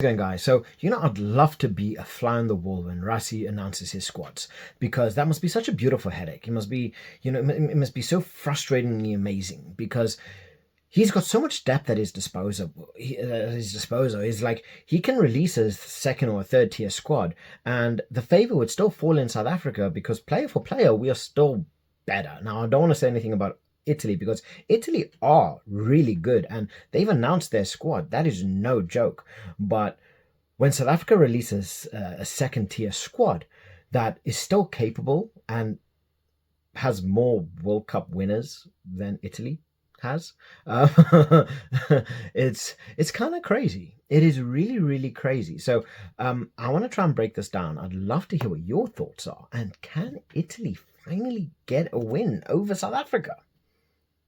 Going, guys? So, I'd love to be a fly on the wall when Rassie announces his squads, because that must be such a beautiful headache. It must be, it must be so frustratingly amazing, because he's got so much depth at his disposal. He's like, he can release a second or a third tier squad, and the favor would still fall in South Africa, because player for player, we are still better. Now, I don't want to say anything about Italy, because Italy are really good and they've announced their squad. That is no joke. But when South Africa releases a second tier squad that is still capable and has more World Cup winners than Italy has, it's kind of crazy. It is really, really crazy. So I want to try and break this down. I'd love to hear what your thoughts are. And can Italy finally get a win over South Africa?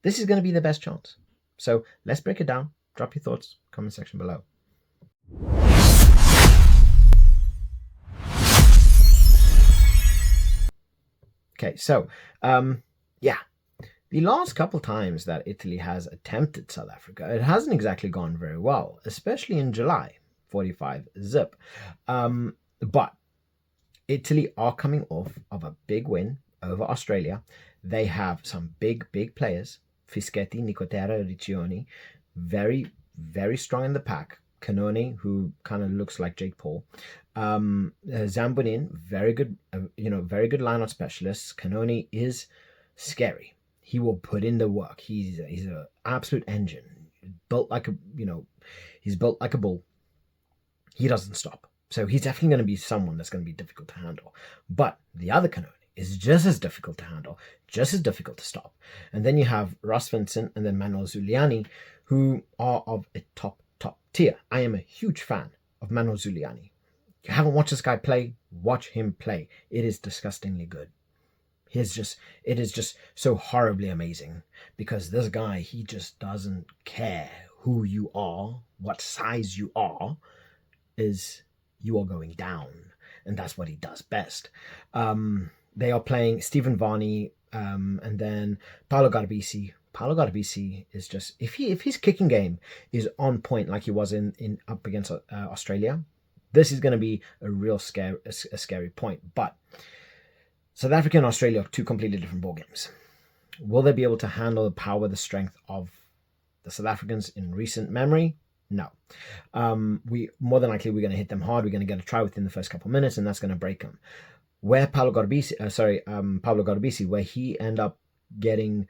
This is going to be the best chance. So let's break it down. Drop your thoughts, comment section below. Okay, so yeah, the last couple times that Italy has attempted South Africa, it hasn't exactly gone very well, especially in July, 45 zip. But Italy are coming off of a big win over Australia. They have some big players. Fischetti, Nicotera, Riccioni, very, very strong in the pack. Canone, who kind of looks like Jake Paul. Zambonin, very good, very good line-out specialist. Canone is scary. He will put in the work. He's an absolute engine. Built like he's built like a bull. He doesn't stop. So he's definitely going to be someone that's going to be difficult to handle. But the other Canone is just as difficult to handle, just as difficult to stop. And then you have Ross Vincent and then Manuel Zuliani, who are of a top tier. I am a huge fan of Manuel Zuliani. If you haven't watched this guy play, watch him play. It is disgustingly good. It is just so horribly amazing, because this guy, he just doesn't care who you are, what size you are, you are going down. And that's what he does best. They are playing Stephen Varney, and then Paolo Garbisi. Paolo Garbisi is just, if his kicking game is on point like he was in up against Australia, this is going to be a real scary point. But South Africa and Australia are two completely different ball games. Will they be able to handle the power, the strength of the South Africans in recent memory? No. We're going to hit them hard. We're going to get a try within the first couple of minutes, and that's going to break them. Where Pablo Garbisi, where he ended up getting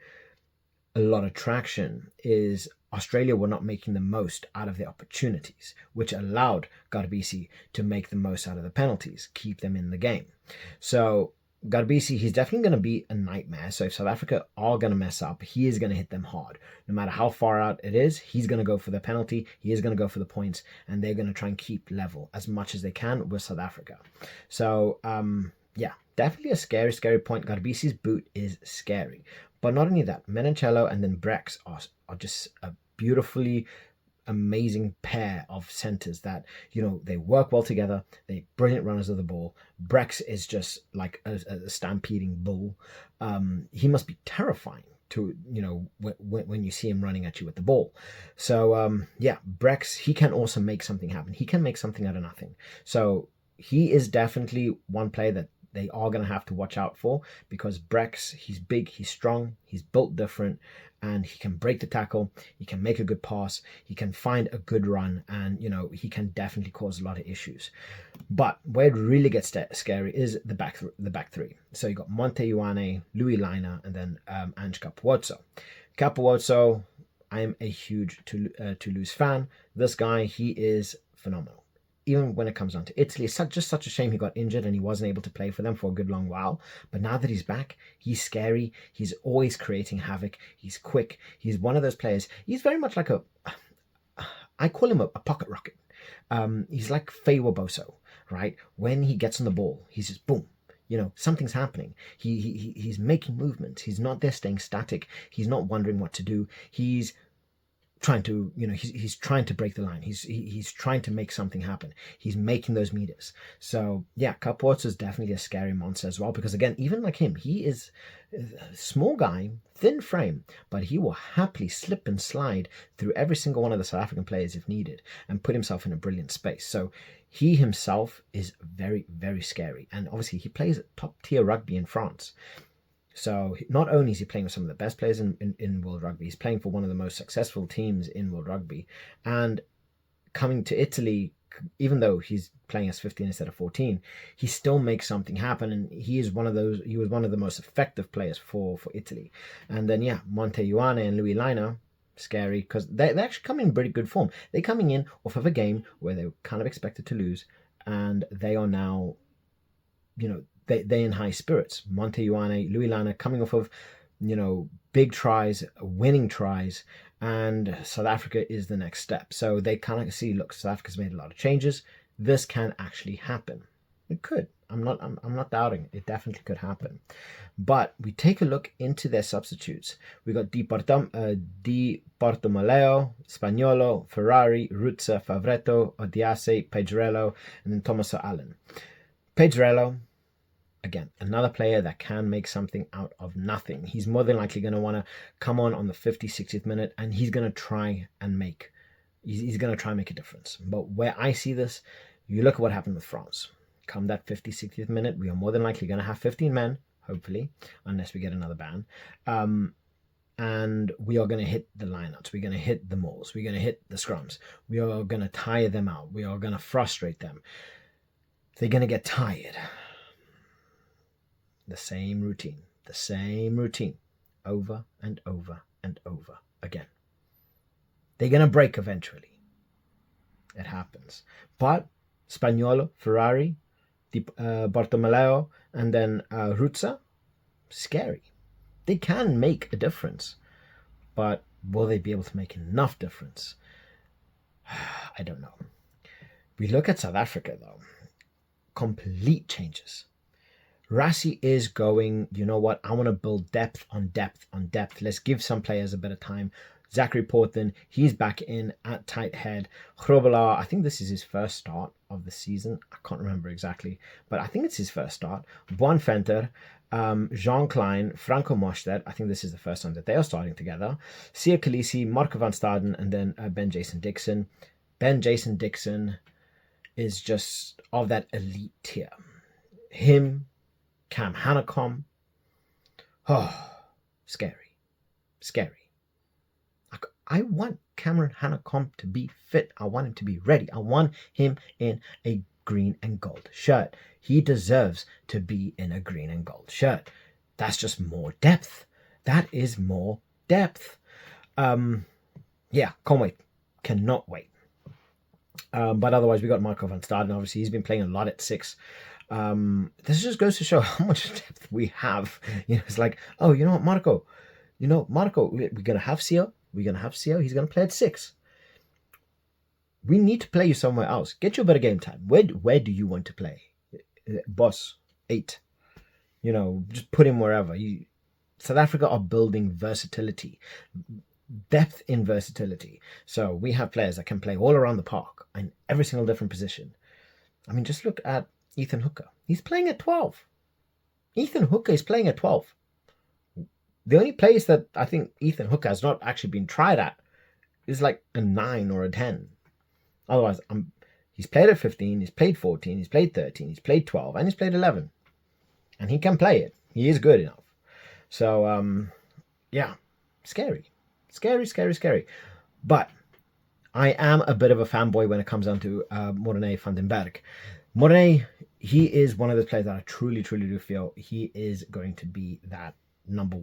a lot of traction, is Australia were not making the most out of the opportunities, which allowed Garbisi to make the most out of the penalties, keep them in the game. So Garbisi, he's definitely going to be a nightmare. So if South Africa are going to mess up, he is going to hit them hard. No matter how far out it is, he's going to go for the penalty. He is going to go for the points, and they're going to try and keep level as much as they can with South Africa. So, yeah, definitely a scary point. Garbisi's boot is scary. But not only that, Menoncello and then Brex are just a beautifully amazing pair of centers that, they work well together. They're brilliant runners of the ball. Brex is just like a stampeding bull. He must be terrifying to, when you see him running at you with the ball. So, yeah, Brex, he can also make something happen. He can make something out of nothing. So he is definitely one player that they are going to have to watch out for, because Brex, he's big, he's strong, he's built different, and he can break the tackle, he can make a good pass, he can find a good run, and, he can definitely cause a lot of issues. But where it really gets scary is the back three. So you got Monte Ioane, Louis Liner, and then Ange Capuozzo. Capuozzo, I am a huge Toulouse fan. This guy, he is phenomenal. Even when it comes down to Italy, it's just such a shame he got injured and he wasn't able to play for them for a good long while. But now that he's back, he's scary. He's always creating havoc. He's quick. He's one of those players. He's very much like I call him a pocket rocket. He's like Boso, right? When he gets on the ball, he's just boom. Something's happening. He's making movements. He's not there staying static. He's not wondering what to do. He's trying to, he's trying to break the line. He's trying to make something happen. He's making those meters. So yeah, Capuozzo is definitely a scary monster as well, because again, even like him, he is a small guy, thin frame, but he will happily slip and slide through every single one of the South African players if needed and put himself in a brilliant space. So he himself is very, very scary. And obviously he plays top tier rugby in France. So not only is he playing with some of the best players in World Rugby, he's playing for one of the most successful teams in World Rugby. And coming to Italy, even though he's playing as 15 instead of 14, he still makes something happen. And he was one of the most effective players for Italy. And then, yeah, Monte Ioane and Louis Lina, scary, because they're actually coming in pretty good form. They're coming in off of a game where they were kind of expected to lose. And they are now, they're in high spirits. Monte Ioane, Louis Lana coming off of, big tries, winning tries, and South Africa is the next step. So they kind of see, look, South Africa's made a lot of changes. This can actually happen. It could. I'm not doubting it. It definitely could happen. But we take a look into their substitutes. We got Di Bartolomeo, Spagnolo, Ferrari, Ruzza, Favretto, Odiase, Pedrello, and then Tommaso Allen. Pedrello, again, another player that can make something out of nothing. He's more than likely going to want to come on the 50th, 60th minute, and he's going to try and make a difference. But where I see this, you look at what happened with France. Come that 50th, 60th minute, we are more than likely going to have 15 men, hopefully, unless we get another ban. And we are going to hit the lineouts. We're going to hit the mauls. We're going to hit the scrums. We are going to tire them out. We are going to frustrate them. They're going to get tired. The same routine, over and over and over again. They're going to break eventually. It happens. But Spagnolo, Ferrari, Bartolomeo, and then Ruzza, scary. They can make a difference. But will they be able to make enough difference? I don't know. We look at South Africa, though. Complete changes. Rassie is going, you know what, I want to build depth on depth on depth. Let's give some players a bit of time. Zachary Porthen, he's back in at tight head. Grobelaar, I think this is his first start of the season. I can't remember exactly, but I think it's his first start. Juan Venter, Jean Klein, Franco Mostert, I think this is the first time that they are starting together. Sia Khaleesi, Marco van Staden, and then Ben Jason Dixon. Ben Jason Dixon is just of that elite tier. Him, Cam Hanekom. Oh, scary. I want Cameron Hanekom to be fit. I want him to be ready. I want him in a green and gold shirt. He deserves to be in a green and gold shirt. That's just more depth. That is more depth. Yeah, can't wait. Cannot wait. But otherwise, we got Marco van Staden. Obviously, he's been playing a lot at 6. This just goes to show how much depth we have. It's like, oh, you know what, Marco, we're going to have Sio. He's going to play at 6. We need to play you somewhere else. Get you a better game time. Where do you want to play? Boss, 8. Just put him wherever. South Africa are building versatility. Depth in versatility. So we have players that can play all around the park in every single different position. I mean, just look at Ethan Hooker. He's playing at 12. Ethan Hooker is playing at 12. The only place that I think Ethan Hooker has not actually been tried at is like a 9 or a 10. Otherwise, he's played at 15, he's played 14, he's played 13, he's played 12, and he's played 11. And he can play it. He is good enough. So, yeah, scary. But I am a bit of a fanboy when it comes down to Morné van den Berg. Morné, he is one of those players that I truly do feel he is going to be that number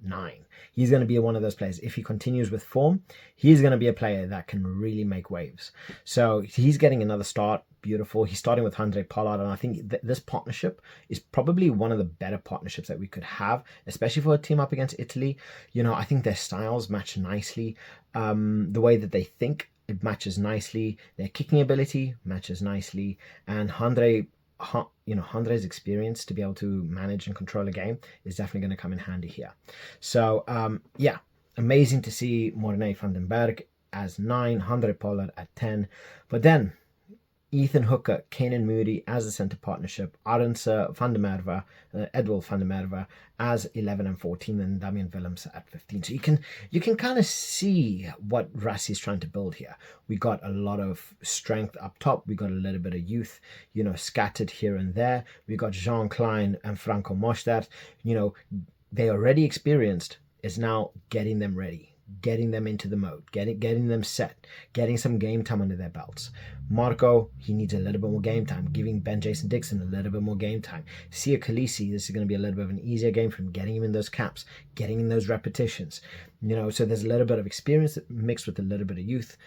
9. He's going to be one of those players. If he continues with form, he's going to be a player that can really make waves. So he's getting another start. Beautiful. He's starting with Handré Pollard, and I think this partnership is probably one of the better partnerships that we could have, especially for a team up against Italy. I think their styles match nicely. The way that they think, it matches nicely. Their kicking ability matches nicely, and Handré's experience to be able to manage and control a game is definitely going to come in handy here. So, yeah, amazing to see Morné van den Berg. as 9, Andre Pollard at 10. But then Ethan Hooker, Kanan Moody as the centre partnership, Arendse van der Merwe, Edward van der Merwe as 11 and 14, and Damian Willems at 15. So you can kind of see what Rassie is trying to build here. We got a lot of strength up top. We got a little bit of youth, scattered here and there. We got Jean Klein and Franco Mostert. They already experienced. It's now getting them ready, getting them into the mode, getting them set, getting some game time under their belts. Marco, he needs a little bit more game time, giving Ben Jason Dixon a little bit more game time. Sia Khaleesi, this is going to be a little bit of an easier game for him, getting him in those caps, getting in those repetitions. So there's a little bit of experience mixed with a little bit of youth,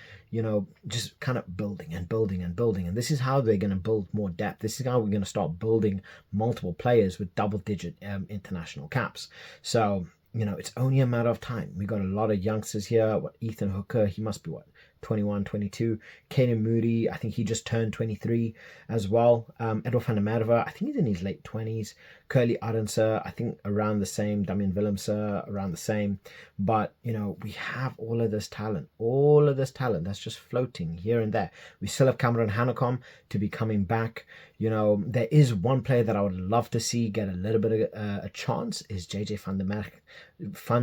just kind of building and building and building. And this is how they're going to build more depth. This is how we're going to start building multiple players with double-digit international caps. So, it's only a matter of time. We got a lot of youngsters here. Ethan Hooker, he must be 21, 22. Kanan Moody, I think he just turned 23 as well. Edward van der Merwe, I think he's in his late 20s. Curly Arendse, I think around the same. Damian Willems, around the same. But, we have all of this talent that's just floating here and there. We still have Cameron Hanekom to be coming back. There is one player that I would love to see get a little bit of a chance is JJ van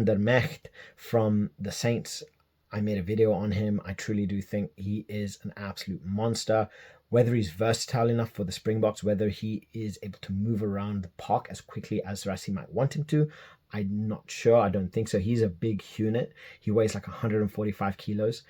der Mercht from the Saints. I made a video on him. I truly do think he is an absolute monster. Whether he's versatile enough for the Springboks, whether he is able to move around the park as quickly as Rassie might want him to, I'm not sure. I don't think so. He's a big unit. He weighs like 145 kilos.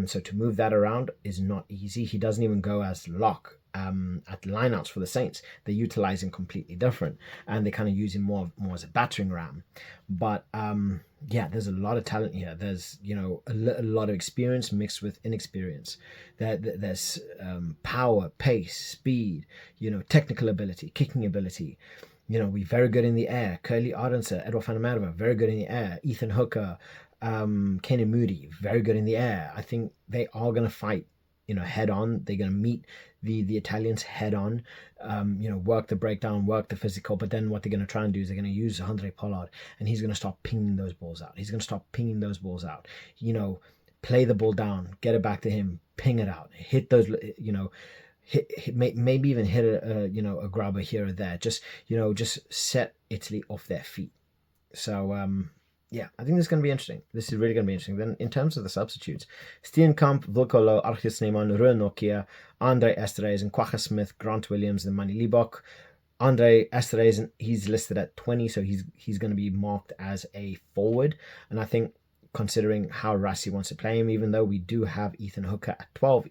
So to move that around is not easy. He doesn't even go as lock at lineouts for the Saints. They utilize him completely different, and they kind of use him more as a battering ram. But there's a lot of talent here. There's a lot of experience mixed with inexperience. There's power, pace, speed, technical ability, kicking ability. We're very good in the air. Curly Arendse, Edward van der Merwe, very good in the air. Ethan Hooker, Kanan Moody, very good in the air. I think they are going to fight, head on. They're going to meet the Italians head on, work the breakdown, work the physical. But then what they're going to try and do is they're going to use Andre Pollard, and he's going to start pinging those balls out. Play the ball down, get it back to him, ping it out, hit those, maybe even hit a grabber here or there. Just set Italy off their feet. So I think this is going to be interesting. This is really going to be interesting. Then in terms of the substitutes, Steenkamp, Wilco, Archie Sneeman, Ruan Nokia, Andre Esterhuizen, Quagga Smith, Grant Williams, and Manny Liebach. Andre Esterhuizen, he's listed at 20, so he's going to be marked as a forward. And I think considering how Rassie wants to play him, even though we do have Ethan Hooker at 12,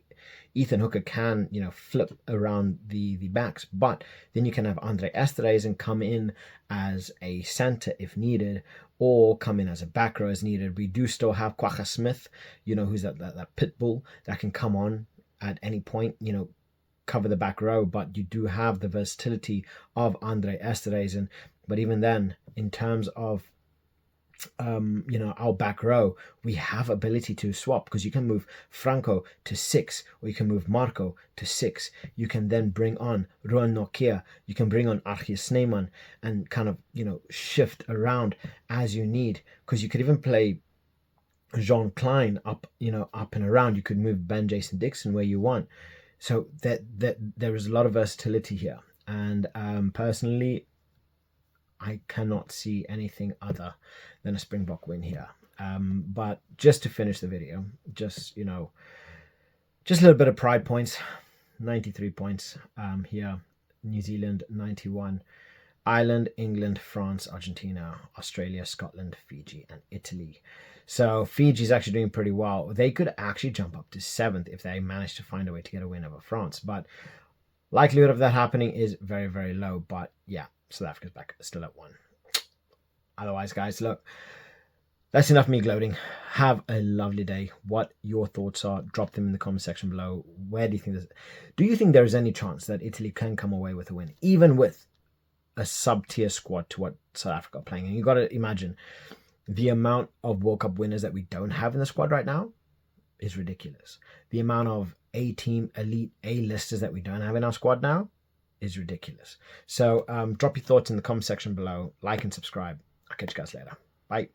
Ethan Hooker can, flip around the backs, but then you can have Andre Esterhuizen come in as a center if needed, or come in as a back row as needed. We do still have Quagga Smith, who's that pit bull that can come on at any point, cover the back row, but you do have the versatility of Andre Esterhuizen. But even then, in terms of our back row, we have ability to swap, because you can move Franco to 6, or you can move Marco to 6. You can then bring on Ruan Nokia, you can bring on Archie Sneeman, and kind of shift around as you need, because you could even play Jean Klein up and around. You could move Ben Jason Dixon where you want. So that there is a lot of versatility here, and personally, I cannot see anything other than a Springbok win here. But just to finish the video, just a little bit of pride points. 93 points here. New Zealand 91. Ireland, England, France, Argentina, Australia, Scotland, Fiji, and Italy. So Fiji's actually doing pretty well. They could actually jump up to 7th if they manage to find a way to get a win over France. But likelihood of that happening is very, very low. But yeah, South Africa's back still at 1. Otherwise, guys, look, that's enough of me gloating. Have a lovely day. What your thoughts are, drop them in the comment section below. Where do you think do you think there is any chance that Italy can come away with a win, even with a sub-tier squad to what South Africa are playing? And you got to imagine the amount of World Cup winners that we don't have in the squad right now is ridiculous. The amount of A-team, elite, A-listers that we don't have in our squad now is ridiculous. So drop your thoughts in the comment section below. Like and subscribe. I'll catch you guys later. Bye.